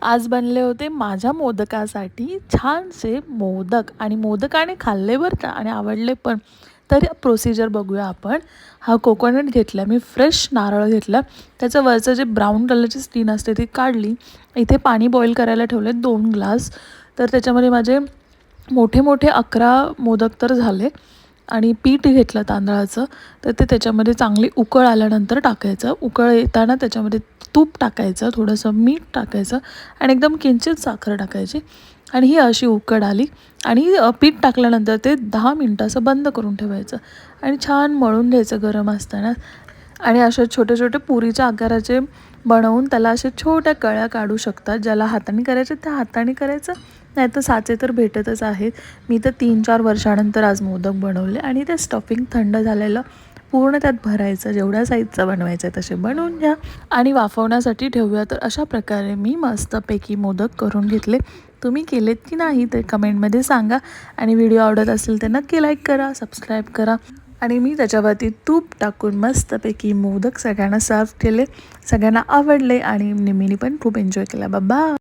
आज बनले होते माझ्या मोदकासाठी छानसे मोदक आणि मोदकाने खाल्ले बरं का आणि आवडले पण. तर प्रोसिजर बघूया आपण. हा कोकोनट घेतला मी, फ्रेश नारळ घेतला, त्याचं वरचं जे ब्राऊन कलरची स्किन असते ती काढली. इथे पाणी बॉईल करायला ठेवले 2 ग्लास. तर त्याच्यामध्ये माझे मोठे मोठे 11 मोदक तर झाले. आणि पीठ घेतलं तांदळाचं, तर ते त्याच्यामध्ये चांगली उकळ आल्यानंतर टाकायचं. उकळ येताना त्याच्यामध्ये तूप टाकायचं, थोडंसं मीठ टाकायचं आणि एकदम किंचित साखर टाकायची. आणि ही अशी उकड आली आणि पीठ टाकल्यानंतर ते 10 मिनटं असं बंद करून ठेवायचं आणि छान मळून घ्यायचं गरम असताना. आणि अशा छोटे छोटे पुरीच्या आकाराचे बनवून त्याला अशा छोट्या कळ्या काढू शकतात. ज्याला हाताने करायचं त्या हाताने करायचं, नाहीतर साचे तर भेटतच आहेत. मी तर 3-4 वर्षानंतर आज मोदक बनवले आणि ते स्टफिंग थंड झालेलं पूर्ण त्यात भरायचं. जेवढ्या साईजचं बनवायचं आहे तसे बनवून घ्या आणि वाफवण्यासाठी ठेवूया. तर अशा प्रकारे मी मस्तपैकी मोदक करून घेतले. तुम्ही केलेत की नाही ते कमेंटमध्ये सांगा आणि व्हिडिओ आवडत असेल तर नक्की लाईक करा, सबस्क्राईब करा. आणि मी त्याच्यावरती तूप टाकून मस्तपैकी मोदक सगळ्यांना सर्व केले. सगळ्यांना आवडले आणि निम्मीनी पण खूप एन्जॉय केला. बाबा.